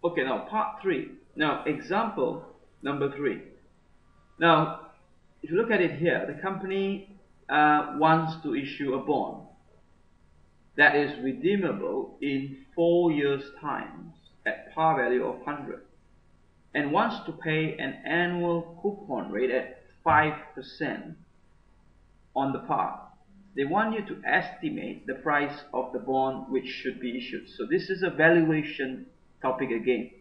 Okay, now part 3. Now example number 3. Now if you look at it here, the company wants to issue a bond that is redeemable in 4 years time at par value of 100 and wants to pay an annual coupon rate at 5% on the par. They want you to estimate the price of the bond which should be issued. So this is a valuation topic again.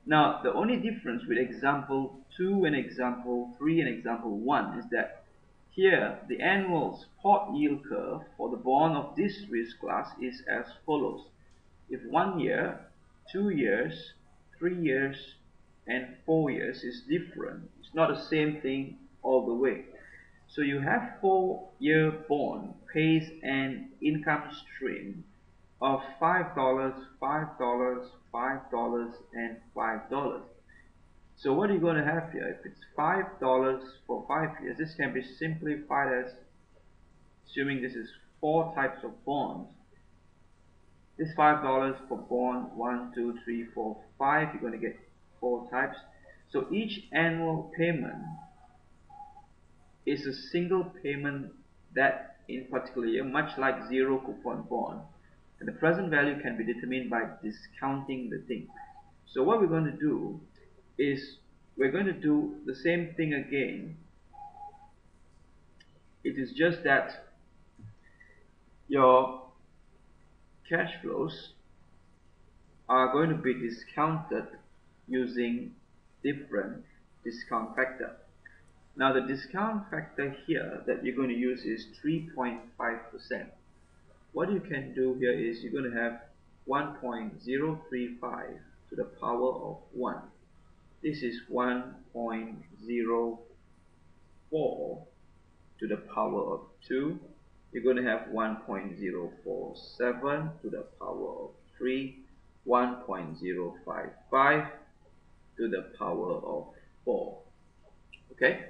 Now the only difference with example 2 and example 3 and example 1 is that here the annual spot yield curve for the bond of this risk class is as follows. If 1 year, 2 years, 3 years and 4 years is different, it's not the same thing all the way. So you have 4-year bond pays an income stream of $5, $5, $5 and $5. So what are you going to have here? If it's $5 for 5 years, this can be simplified as, assuming this is 4 types of bonds, this $5 for bond 1, 2, 3, 4, 5, you're going to get 4 types. So each annual payment is a single payment that in particular year, much like zero coupon bond. And the present value can be determined by discounting the thing. So what we're going to do is we're going to do the same thing again. It is just that your cash flows are going to be discounted using different discount factor. Now the discount factor here that you're going to use is 3.5%. What you can do here is you're going to have 1.035 to the power of 1. This is 1.04 to the power of 2. You're going to have 1.047 to the power of 3, 1.055 to the power of 4. Okay?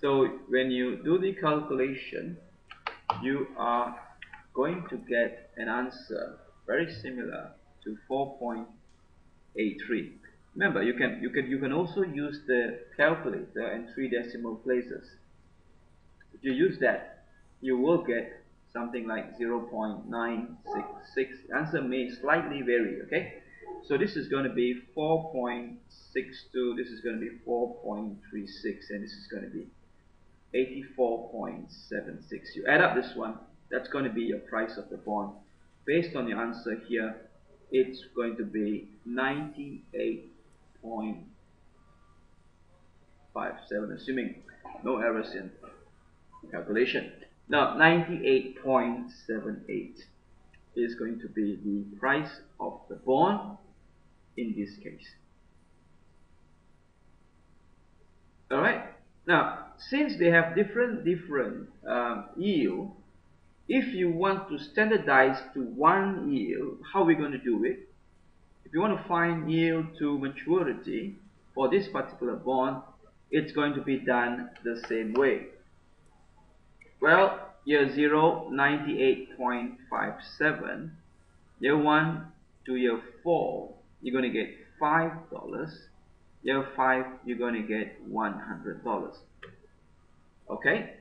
So when you do the calculation, you are going to get an answer very similar to 4.83. Remember, you can also use the calculator and 3 decimal places. If you use that, you will get something like 0.966. The answer may slightly vary. Okay, so this is going to be 4.62. This is going to be 4.36, and this is going to be 84.76. You add up this one, that's going to be your price of the bond. Based on your answer here, it's going to be 98.57, assuming no errors in calculation. Now 98.78 is going to be the price of the bond in this case. Alright, now since they have different yield, if you want to standardize to one yield, how are we going to do it? If you want to find yield to maturity for this particular bond, it's going to be done the same way. Well, year 0, 98.57. Year 1 to year 4, you're going to get $5. Year 5, you're going to get $100. Okay?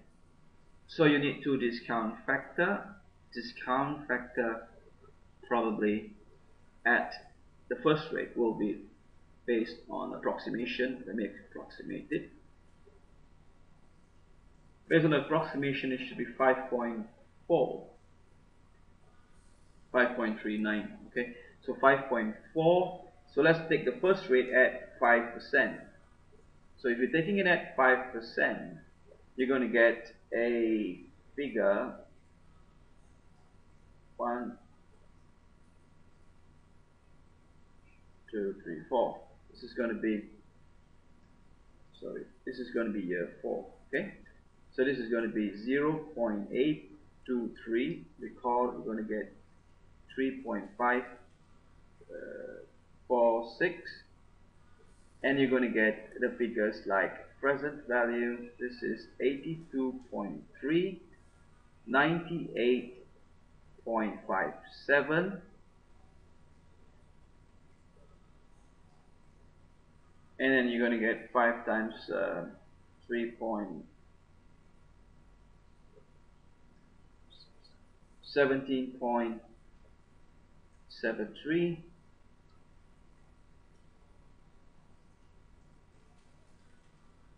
So you need to discount factor. Discount factor probably at the first rate will be based on approximation. Let me approximate it. Based on the approximation, it should be 5.4, 5.39. Okay, so 5.4. So let's take the first rate at 5%. So if you're taking it at 5%, you're going to get a figure 1, 2, 3, 4. This is going to be, this is going to be year 4. Okay, so this is going to be 0.823. Recall, you're going to get 3.546, and you're going to get the figures like present value. This is 82.3, 98.57, and then you're going to get 5 times 17.73,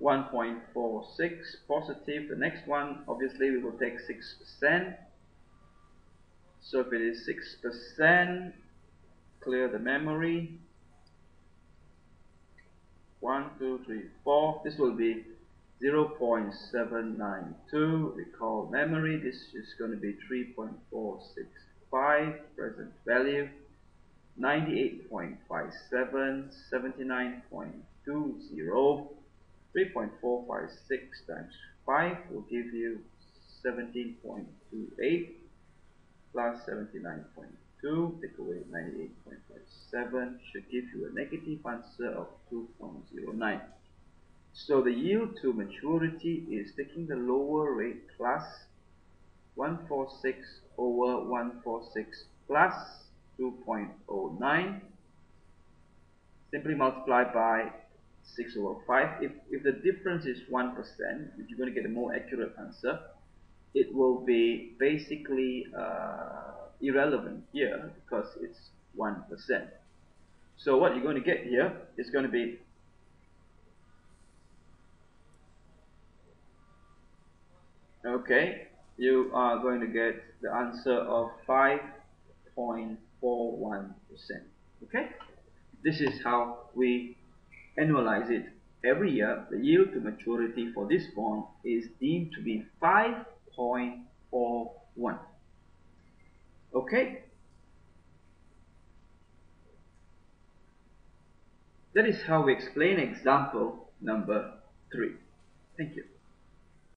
1.46 positive. The next one, obviously, we will take 6%. So if it is 6%, clear the memory. 1, 2, 3, 4. This will be 0.792. Recall memory. This is going to be 3.465. Present value 98.57, 79.20. 3.456 times 5 will give you 17.28 plus 79.2, take away 98.57, should give you a negative answer of 2.09. So the yield to maturity is taking the lower rate plus 146 over 146 plus 2.09. Simply multiply by 6 over 5. If the difference is 1%, if you're going to get a more accurate answer, it will be basically irrelevant here because it's 1%. So what you're going to get here is going to be you are going to get the answer of 5.41%. Okay, this is how we annualize it. Every year, the yield to maturity for this bond is deemed to be 5.41. Okay, that is how we explain example number 3. Thank you.